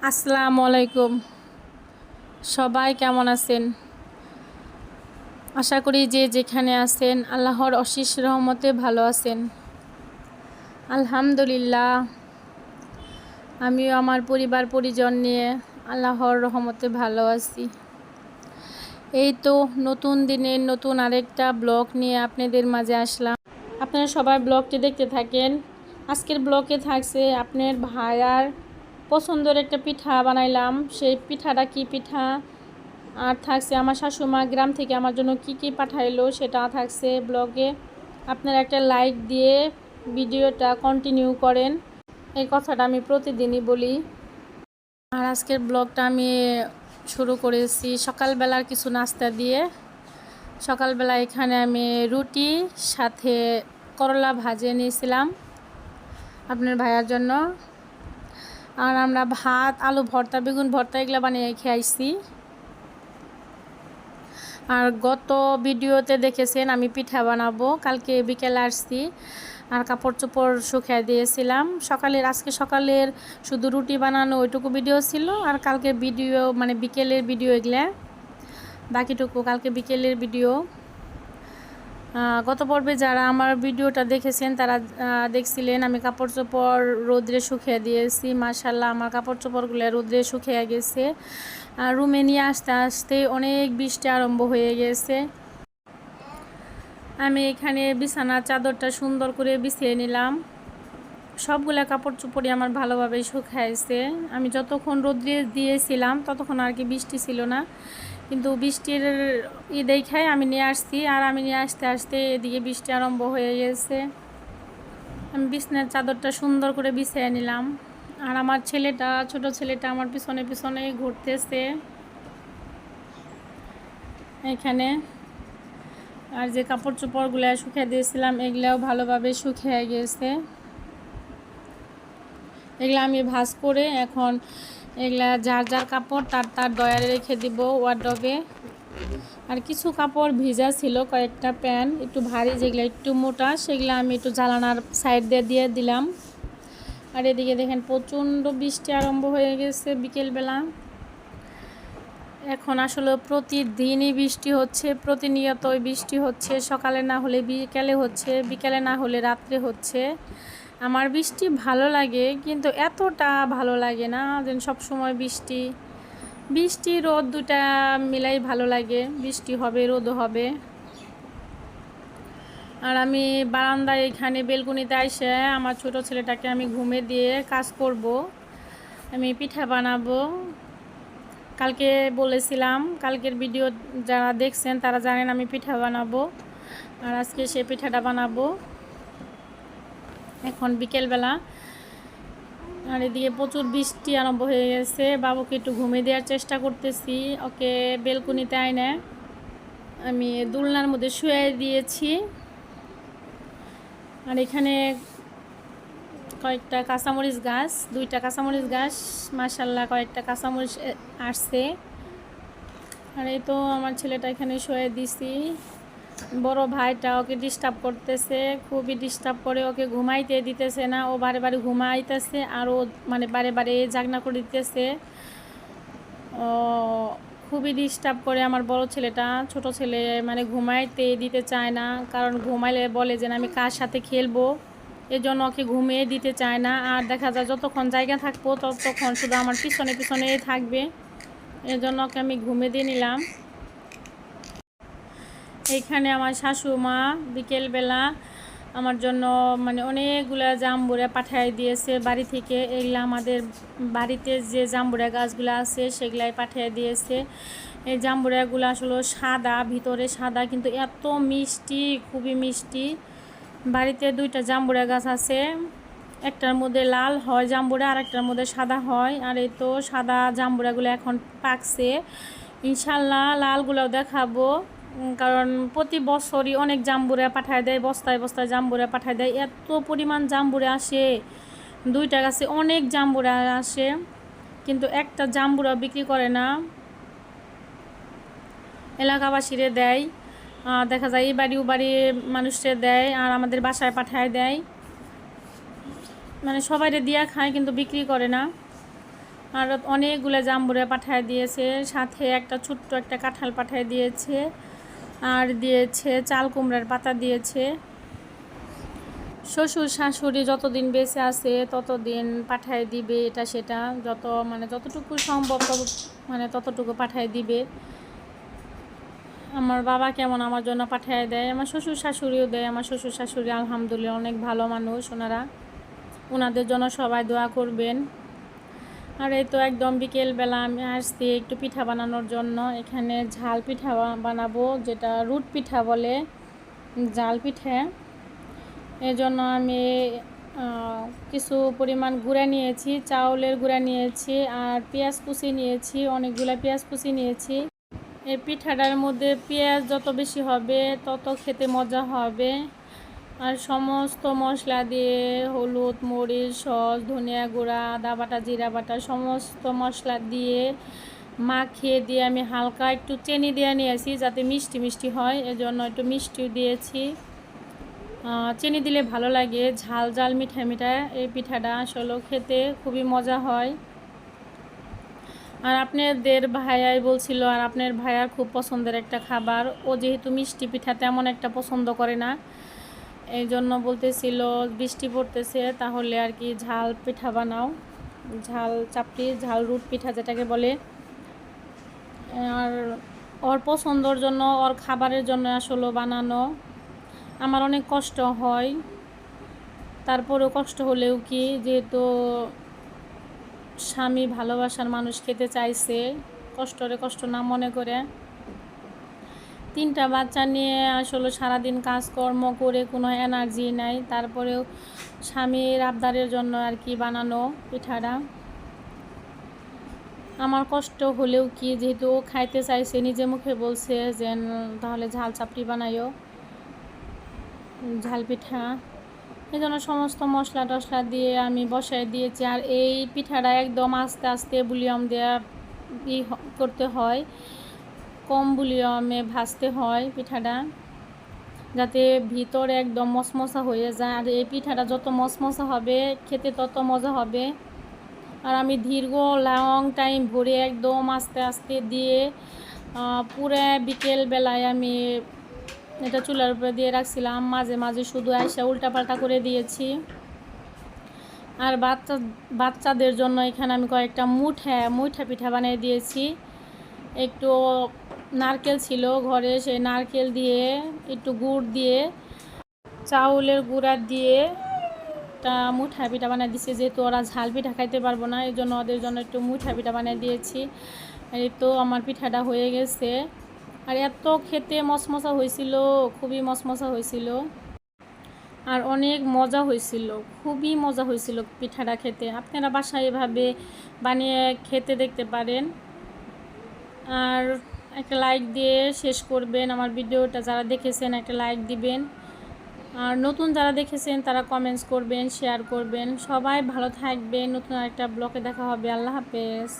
আসসালামু আলাইকুম। সবাই কেমন আছেন? আশা করি যে যেখানে আছেন আল্লাহর অশেষ রহমতে ভালো আছেন। আলহামদুলিল্লাহ, আমিও আমার পরিবার পরিজন নিয়ে আল্লাহর রহমতে ভালো আছি। এই তো নতুন দিনের নতুন আরেকটা ব্লগ নিয়ে আপনাদের মাঝে আসলাম। আপনারা সবাই ব্লগটি দেখতে থাকেন। আজকের ব্লগে থাকছে আপনার ভাইয়ার পছন্দের একটা পিঠা বানাইলাম। সেই পিঠাটা কি পিঠা, আর থাকছে আমার শাশুমা গ্রাম থেকে আমার জন্য কি কি পাঠাইলো সেটা থাকছে ব্লগে। আপনারা একটা লাইক দিয়ে ভিডিওটা কন্টিনিউ করেন, এই কথাটা আমি প্রতিদিনই বলি। আর আজকের ব্লগটা আমি শুরু করেছি সকালবেলার কিছু নাস্তা দিয়ে। সকালবেলা এখানে আমি রুটি সাথে করলা ভাজিয়ে নিয়েছিলাম আপনার ভাইয়ার জন্য। আর আমরা ভাত, আলু ভর্তা, বেগুন ভর্তা এগুলো বানিয়ে খেয়েছি। আর গত ভিডিওতে দেখেছেন আমি পিঠা বানাবো, কালকে বিকেলে আসছি আর কাপড় চোপড় শুকিয়ে দিয়েছিলাম। আজকে সকালের শুধু রুটি বানানো ওইটুকু ভিডিও ছিল, আর কালকের ভিডিও মানে বিকেলের ভিডিও এগুলা, বাকিটুকু কালকে বিকেলের ভিডিও। গত পর্বে যারা আমার ভিডিওটা দেখেছেন তারা দেখছিলেন আমি কাপড় চোপড় রোদ্রে শুকিয়ে দিয়েছি। মাশাআল্লাহ আমার কাপড় চোপড়গুলো রোদ্রে শুকিয়ে গেছে। আর রুমে নিয়ে আসতে আসতে অনেক বৃষ্টি আরম্ভ হয়ে গেছে। আমি এখানে বিছানার চাদরটা সুন্দর করে বিছিয়ে নিলাম। সবগুলা কাপড় চোপড়ই আমার ভালোভাবে শুকাইছে। আমি যতক্ষণ রোদ্রে দিয়েছিলাম ততক্ষণ আর কি বৃষ্টি ছিল না, কিন্তু বৃষ্টির দেখায় আমি নিয়ে আসছি। আর আমি নিয়ে আসতে আসতে এদিকে বৃষ্টি আরম্ভ হয়ে গেছে। আমি বিছানার চাদরটা সুন্দর করে বিছিয়ে নিলাম। আর আমার ছেলেটা, ছোট ছেলেটা আমার পিছনে পিছনে ঘুরতেছে এখানে। আর যে কাপড় চোপড়গুলো শুকিয়ে দিয়েছিলাম এগুলাও ভালোভাবে শুকিয়ে গেছে। এগুলো আমি ভাঁজ করে এখন এগুলা যার যার কাপড় তার তার ডয়ারে রেখে দিব ওয়ার্ডরোবে। আর কিছু কাপড় ভিজা ছিল, কয়েকটা প্যান্ট একটু ভারী যেগুলো একটু মোটা সেগুলো আমি একটু জানালার সাইড দিয়ে দিলাম। আর এদিকে দেখেন প্রচণ্ড বৃষ্টি আরম্ভ হয়ে গেছে বিকেলবেলা। এখন আসলে প্রতিদিনই বৃষ্টি হচ্ছে, প্রতিনিয়তই বৃষ্টি হচ্ছে। সকালে না হলে বিকেলে হচ্ছে, বিকেলে না হলে রাত্রে হচ্ছে। আমার বৃষ্টি ভালো লাগে, কিন্তু এতটা ভালো লাগে না যেন সবসময় বৃষ্টি রোদ দুটা মিলাই ভালো লাগে। বৃষ্টি হবে, রোদও হবে। আর আমি বারান্দায় এখানে বেলকুনিতে এসে আমার ছোট ছেলেটাকে আমি ঘুমে দিয়ে কাজ করব। আমি পিঠা বানাবো। কালকে বলেছিলাম, কালকের ভিডিও যারা দেখছেন তারা জানেন আমি পিঠা বানাবো। আর আজকে সে পিঠাটা বানাবো এখন বিকেলবেলা। আর এদিকে প্রচুর বৃষ্টি আরম্ভ হয়ে গেছে। বাবুকে একটু ঘুমিয়ে দেওয়ার চেষ্টা করতেছি, ওকে বেলকুনিতে আইনে আমি দোলনার মধ্যে শুয়ে দিয়েছি। আর এখানে কয়েকটা কাঁচামরিচ গাছ, 2টা কাঁচামরিচ গাছ, মাশাআল্লাহ কয়েকটা কাঁচামরিচ আসছে। আর এই তো আমার ছেলেটা এখানে শুয়ে দিছি। বড় ভাইটা ওকে ডিস্টার্ব করতেছে, খুবই ডিস্টার্ব করে, ওকে ঘুমাইতে দিতেছে না। ও বারে বারে ঘুমাইতেছে আর ও মানে বারে বারে জাগনা করে দিতেছে। ও খুবই ডিস্টার্ব করে আমার বড় ছেলেটা। ছোট ছেলে মানে ঘুমাইতে দিতে চায় না, কারণ ঘুমাইলে বলে যে আমি কার সাথে খেলবো, এজন্য ওকে ঘুমিয়ে দিতে চায় না। আর দেখা যায় যতক্ষণ জায়গা থাকবো ততক্ষণ শুধু আমার পিছনে পিছনেই থাকবে, এজন্য ওকে আমি ঘুমিয়ে দিয়ে নিলাম। এইখানে আমার শাশুমা বিকেলবেলা আমার জন্য মানে অনেকগুলো জাম্বুরা পাঠিয়ে দিয়েছে বাড়ি থেকে। এগুলো আমাদের বাড়িতে যে জাম্বুরা গাছগুলো আছে সেগুলাই পাঠিয়ে দিয়েছে। এই জাম্বুরাগুলো আসলে সাদা, ভিতরে সাদা, কিন্তু এত মিষ্টি, খুবই মিষ্টি। বাড়িতে 2টা জাম্বুরা গাছ আছে, একটার মধ্যে লাল হয় জাম্বুরা আর একটার মধ্যে সাদা হয়। আর এই তো সাদা জাম্বুরাগুলো এখন পাকছে, ইনশাল্লাহ লালগুলোও দেখাবো। কারণ প্রতি বছরই অনেক জাম্বুরা পাঠায় দেয়, বস্তায় বস্তায় জাম্বুরা পাঠায় দেয়। এত পরিমাণ জাম্বুরা আসে, 2টা গাছে অনেক জাম্বুরা আসে, কিন্তু একটা জাম্বুরা বিক্রি করে না, এলাকাবাসীরে দেয়। দেখা যায় এই বাড়ি ও বাড়ি মানুষরে দেয়, আর আমাদের বাসায় পাঠায় দেয়, মানে সবাইরে দিয়া খায় কিন্তু বিক্রি করে না। আর অনেকগুলো জাম্বুরা পাঠায় দিয়েছে, সাথে একটা ছোট্ট একটা কাঁঠাল পাঠায় দিয়েছে, আর দিয়েছে চাল কুমড়ার পাতা দিয়েছে। শ্বশুর শাশুড়ি যতদিন বেঁচে আছে ততদিন পাঠায় দিবে এটা সেটা, যতটুকু সম্ভব ততটুকু পাঠায় দিবে। আমার বাবা কেমন আমার জন্য পাঠায় দেয়, আমার শ্বশুর শাশুড়িও দেয়। আমার শ্বশুর শাশুড়ি আলহামদুলিল্লাহ অনেক ভালো মানুষ, ওনাদের জন্য সবাই দোয়া করবেন। আর এই তো একদম বিকেলবেলা আমি আসছি একটু পিঠা বানানোর জন্য। এখানে ঝাল পিঠা বানাবো, যেটা রুট পিঠা বলে, জাল পিঠা। এজন্য আমি কিছু পরিমাণ গুঁড়া নিয়েছি, চাউলের গুঁড়া নিয়েছি, আর পেঁয়াজ কুচি নিয়েছি, অনেকগুলো পেঁয়াজ কুচি নিয়েছি। এই পিঠাটার মধ্যে পেঁয়াজ যত বেশি হবে তত খেতে মজা হবে। আর সমস্ত মশলা দিয়ে হলুদ, মরিচ, সস, ধনিয়া গুঁড়া, আদা বাটা, জিরা বাটা সমস্ত মশলা দিয়ে মাখিয়ে দিয়ে আমি হালকা একটু চিনি দিয়ে নিয়েছি যাতে মিষ্টি মিষ্টি হয়, এজন্য একটু মিষ্টিও দিয়েছি। চিনি দিলে ভালো লাগে, ঝাল ঝাল মিঠা মিঠা এই পিঠাটা আসলে খেতে খুবই মজা হয়। আর আপনাদের ভাইয়াই বলছিল, আর আপনার ভাইয়ার খুব পছন্দের একটা খাবার, ও যেহেতু মিষ্টি পিঠা তেমন একটা পছন্দ করে না, এই জন্য বলতেছিল বৃষ্টি পড়তেছে তাহলে আর কি ঝাল পিঠা বানাও, ঝাল চাপড়ি, ঝাল রুট পিঠা যেটাকে বলে। আর ওর পছন্দর জন্য, ওর খাবারের জন্য আসলে বানানো। আমার অনেক কষ্ট হয়, তারপরেও কষ্ট হলেও কি, যেহেতু স্বামী ভালোবাসার মানুষ খেতে চাইছে, কষ্টরে কষ্ট না মনে করে। 3টা বাচ্চা নিয়ে আসলে সারাদিন কাজকর্ম করে কোনো এনার্জি নাই, তারপরেও স্বামীর আবদারের জন্য আর কি বানানো পিঠাটা। আমার কষ্ট হলেও কি, যেহেতু ও খাইতে চাইছে, নিজে মুখে বলছে যে তাহলে ঝাল চাপড়ি বানাইও, ঝাল পিঠা। এই জন্য সমস্ত মশলা টশলা দিয়ে আমি বসাই দিয়েছি। আর এই পিঠাটা একদম আস্তে আস্তে বুলিয়াম দেওয়া করতে হয়, কম বুলিয়ামে ভাজতে হয় পিঠাটা, যাতে ভিতরে একদম মশমশা হয়ে যায়। আর এই পিঠাটা যত মশমশা হবে খেতে তত মজা হবে। আর আমি দীর্ঘ লং টাইম ভরে একদম আস্তে আস্তে দিয়ে পুরো বিকেলবেলায় আমি এটা চুলার উপরে দিয়ে রাখছিলাম, মাঝে মাঝে শুধু আইসা উল্টাপাল্টা করে দিয়েছি। আর বাচ্চাদের জন্য এখানে আমি কয়েকটা মুঠা পিঠা বানিয়ে দিয়েছি। একটু নারকেল ছিল ঘরে, সেই নারকেল দিয়ে একটু গুড় দিয়ে চাউলের গুঁড়া দিয়ে একটা মুঠা পিঠা বানিয়ে দিয়েছি, যেহেতু ওরা ঝাল পিঠা খাইতে পারবো না, এই জন্য ওদের জন্য একটু মুঠা পিঠা বানিয়ে দিয়েছি। এই তো আমার পিঠাটা হয়ে গেছে। আর এত খেতে মশমশা হয়েছিল, খুবই মশমশা হয়েছিল, আর অনেক মজা হয়েছিল, খুবই মজা হয়েছিল পিঠাটা খেতে। আপনারা বাসায় এভাবে বানিয়ে খেতে দেখতে পারেন। আর একটা লাইক দিয়ে শেষ করবেন আমার ভিডিওটা, যারা দেখেছেন একটা লাইক দিবেন, আর নতুন যারা দেখেছেন তারা কমেন্টস করবেন, শেয়ার করবেন। সবাই ভালো থাকবেন, নতুন একটা ব্লগে দেখা হবে। আল্লাহ হাফেজ।